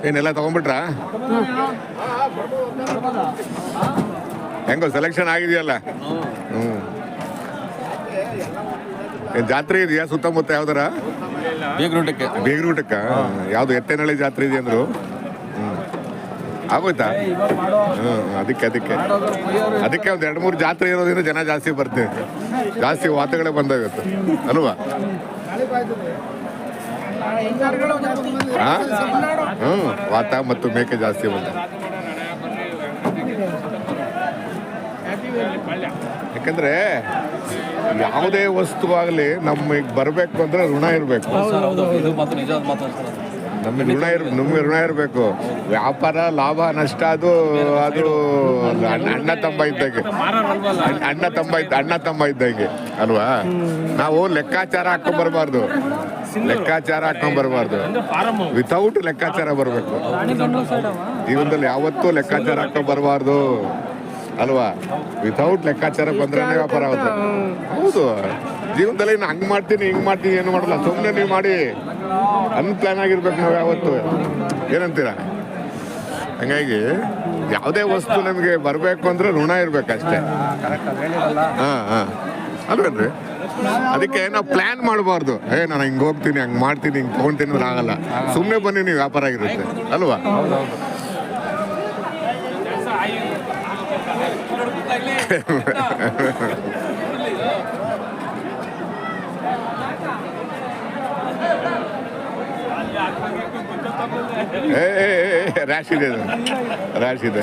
ಏನೆಲ್ಲ ತಗೊಂಡ್ಬಿಟ್ರಾ? ಹೆಂಗೋ ಸೆಲೆಕ್ಷನ್ ಆಗಿದೆಯಲ್ಲ? ಹ್ಞೂ. ಏನು ಜಾತ್ರೆ ಇದೆಯಾ ಸುತ್ತಮುತ್ತ ಯಾವ್ದಾರ? ಬೇಗರೂಟಕ್ಕ ಯಾವುದು ಎತ್ತೇನಹಳ್ಳಿ ಜಾತ್ರೆ ಇದೆ ಅಂದರು. ಆಗೋಯ್ತಾ? ಅದಕ್ಕೆ ಒಂದು 2-3 ಜಾತ್ರೆ ಇರೋದ್ರಿಂದ ಜನ ಜಾಸ್ತಿ ಬರ್ತೀವಿ, ಜಾಸ್ತಿ ವಾತಗಳೇ ಬಂದಾಗತ್ತೆ ಅಲ್ವಾ? ವಾತ ಮತ್ತು ಮೇಕೆ ಜಾಸ್ತಿ ಬಂದ. ಯಾಕಂದ್ರೆ ಯಾವುದೇ ವಸ್ತು ಆಗಲಿ ನಮಗೆ ಬರಬೇಕು ಅಂದ್ರೆ ಋಣ ಇರಬೇಕು. ನಮಗೆ ಋಣ ಇರಬೇಕು. ವ್ಯಾಪಾರ ಲಾಭ ನಷ್ಟ ಅದು ಅಣ್ಣ ತಮ್ಮ ಇದ್ದಂಗೆ ಅಲ್ವಾ? ನಾವು ಲೆಕ್ಕಾಚಾರ ಹಾಕೊಂಡ್ ಬರಬಾರ್ದು, ವಿತೌಟ್ ಲೆಕ್ಕಾಚಾರ ಬರಬೇಕು. ಜೀವನದಲ್ಲಿ ಯಾವತ್ತೂ ಲೆಕ್ಕಾಚಾರ ಹಾಕೊಂಡ್ ಬರಬಾರ್ದು ಅಲ್ವಾ? ವಿತೌಟ್ ಲೆಕ್ಕಾಚಾರ ಬಂದ್ರೆ ವ್ಯಾಪಾರ ಆಗುತ್ತೆ. ಹೌದು, ಜೀವನದಲ್ಲಿ ನಾನು ಹಂಗೆ ಮಾಡ್ತೀನಿ ಹಿಂಗೆ ಮಾಡ್ತೀನಿ ಏನು ಮಾಡಲ್ಲ, ಸುಮ್ಮನೆ ನೀವು ಮಾಡಿ ಅನ್ಪ್ಲಾನ್ ಆಗಿರ್ಬೇಕು ನಾವು ಯಾವತ್ತು. ಏನಂತೀರ? ಹಂಗಾಗಿ ಯಾವುದೇ ವಸ್ತು ನಮಗೆ ಬರಬೇಕು ಅಂದ್ರೆ ಋಣ ಇರ್ಬೇಕಷ್ಟೇ. ಅಲ್ವೇನ್ರಿ? ಅದಕ್ಕೆ ನಾವು ಪ್ಲಾನ್ ಮಾಡಬಾರ್ದು. ನಾನು ಹಿಂಗೆ ಹೋಗ್ತೀನಿ ಹಂಗೆ ಮಾಡ್ತೀನಿ ಹಿಂಗೆ ತೊಗೊಳ್ತೀನಿ ಅಂದ್ರೆ ಆಗಲ್ಲ. ಸುಮ್ಮನೆ ಬನ್ನಿ ನೀವು ವ್ಯಾಪಾರ ಆಗಿರುತ್ತೆ ಅಲ್ವಾ? ರ್ಯಾಶ್ ಇದೆ.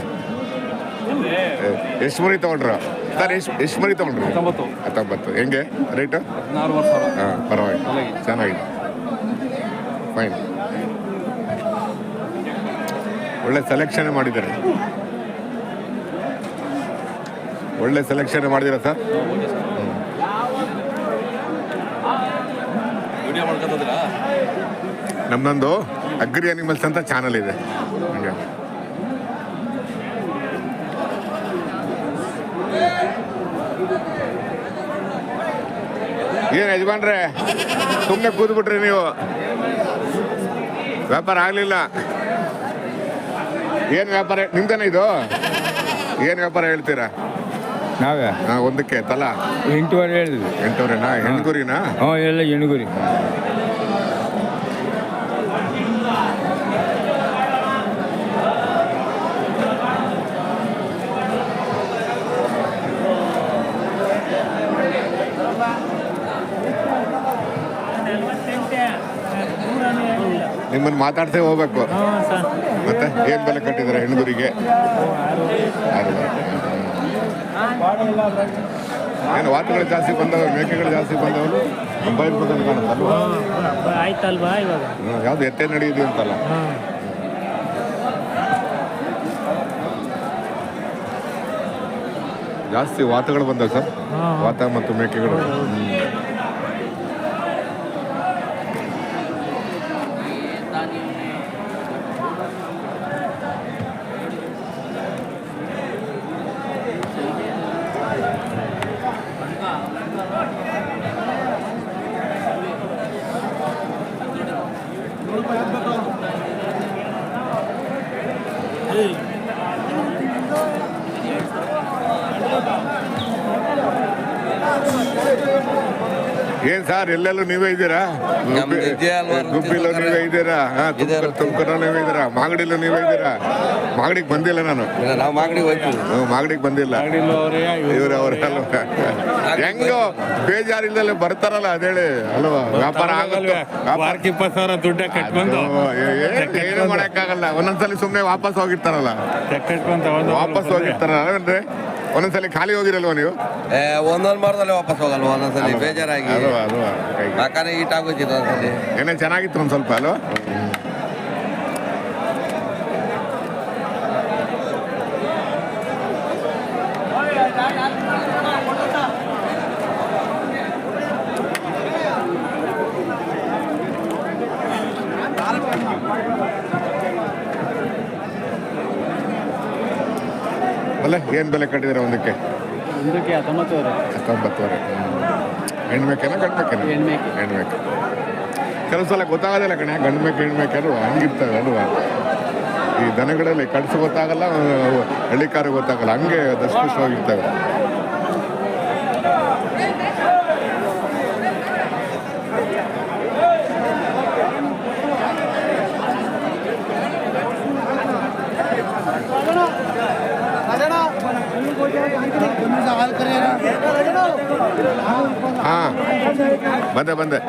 ಎಷ್ಟು ಮರಿ ತಗೊಂಡ್ರು ಸರ್? ಎಷ್ಟು ಮರಿ ತಗೊಂಡ್ರು? 19. ಹೆಂಗೆ ರೇಟು? ಹಾಂ, ಪರವಾಗಿಲ್ಲ, ಚೆನ್ನಾಗಿದೆ, ಫೈನ್. ಒಳ್ಳೆ ಸೆಲೆಕ್ಷನ್ ಮಾಡಿದ್ದಾರೆ ಸರ್. ನಮ್ಮದೊಂದು ಅಗ್ರಿ ಅನಿಮಲ್ಸ್ ಅಂತ ಚಾನಲ್ ಇದೆ. ಏನು ಯಜಮಾನ್ರೆ ಸುಮ್ಮನೆ ಕೂತ್ಬಿಟ್ರಿ ನೀವು? ವ್ಯಾಪಾರ ಆಗಲಿಲ್ಲ. ಏನು ವ್ಯಾಪಾರ ನಿಮ್ದೇನ ಇದು? ಏನು ವ್ಯಾಪಾರ ಹೇಳ್ತೀರಾ? ನಾವೇ ಒಂದಕ್ಕೆ ತಲಾ 8.5 ಹೇಳಿದ್ವಿ. 8.5ನಾ? ಹೆಣ್ಗುರಿನಾ? ಎಲ್ಲ ಹೆಣ್ಗುರಿ. ನಿಮ್ಮನ್ನು ಮಾತಾಡ್ತೇ ಹೋಗ್ಬೇಕು. ಮತ್ತೆ ಏನು ಬೆಲೆ ಕಟ್ಟಿದ್ದಾರೆ ಹೆಣ್ಗುರಿಗೆ? ಏನು ವಾತುಗಳು ಜಾಸ್ತಿ ಬಂದವರು, ಮೇಕೆಗಳು ಜಾಸ್ತಿ ಬಂದವರು ಇರ್ಬೇಕಂತ ಕಾಣುತ್ತಲ್ವಾ? ಆಯ್ತಲ್ವಾ ಇವಾಗ? ಯಾವ್ದು ಎತ್ತೆ ನಡೆಯುದು ಅಂತಲ್ಲ. ಜಾಸ್ತಿ ವಾತಗಳು ಬಂದವು ಸರ್, ವಾತ ಮತ್ತು ಮೇಕೆಗಳು. ಏನ್ ಸರ್ ಎಲ್ಲೆಲ್ಲೂ ನೀವೇ ಇದ್ದೀರಾ? ಗುಬ್ಬಿಲೂ ನೀವೇ ಇದ್ದೀರಾ? ತುಮಕೂರು ನೀವೇ ಇದ್ದೀರಾ? ಮಾಗಡಿಲೂ ನೀವೇ ಇದ್ದೀರಾ? ಮಾಗಡಿಗೆ ಬಂದಿಲ್ಲ ನಾನು. ಮಾಗಡಿಗೆ ಬಂದಿಲ್ಲ. ಇವ್ರು ಅವರೆಲ್ಲ ಹೆಂಗೋ ಬೇಜಾರಿಲ್ಲದೆ ಬರ್ತಾರಲ್ಲ ಅದೇಳಿ ಅಲ್ವಾ? ವ್ಯಾಪಾರ ಆಗುತ್ತೆ. 20,000 ದುಡ್ಡು ಕಟ್ಕೊಂಡು ಏನು ಮಾಡಕ್ಕಾಗಲ್ಲ. ಒಂದೊಂದ್ಸಲಿ ಸುಮ್ಮನೆ ವಾಪಸ್ ಹೋಗಿರ್ತಾರಲ್ಲ, ಅಲ್ವೇನ್ರಿ? ಒಂದೊಂದ್ಸಲಿ ಖಾಲಿ ಹೋಗಿರಲ್ವ ನೀವು? ಒಂದೊಂದು ಮಾರದಲ್ಲಿ ವಾಪಸ್ ಹೋಗಲ್ವ? ಒಂದೊಂದ್ಸಲಿ ಬೇಜಾರಾಗಿ ಯಾಕಂದ್ರೆ ಈಟ್ ಆಗೋಯ್ತಿತ್ತು. ಒಂದ್ಸಲಿ ಏನೇ ಚೆನ್ನಾಗಿತ್ತು ಒಂದು ಸ್ವಲ್ಪ ಅಲ್ವಾ? ಅಲ್ಲ ಏನು ಬೆಲೆ ಕಟ್ಟಿದ್ದೀರಾ ಒಂದಕ್ಕೆ? 19,000. ಹೆಣ್ಮೇಕೆನ ಗಂಡ್ಮೇಕೆನ? ಹೆಣ್ಮೇಕೆ. ಕೆಲವು ಸಲ ಗೊತ್ತಾಗೋದಿಲ್ಲ ಕಣೆ, ಗಂಡ್ಮೇಕೆ ಹೆಣ್ಮೇಕೆ ಅಲ್ವಾ? ಹಂಗಿರ್ತವೆ ಅಲ್ವಾ? ಈ ದನಗಳಲ್ಲಿ ಕಡಿಸು ಗೊತ್ತಾಗಲ್ಲ, ಹಳ್ಳಿಕಾರ ಗೊತ್ತಾಗಲ್ಲ, ಹಂಗೆ ದಸ್ಪುಷ್ಟವಾಗಿರ್ತವೆ. ಹಾಂ ಬಂದೆ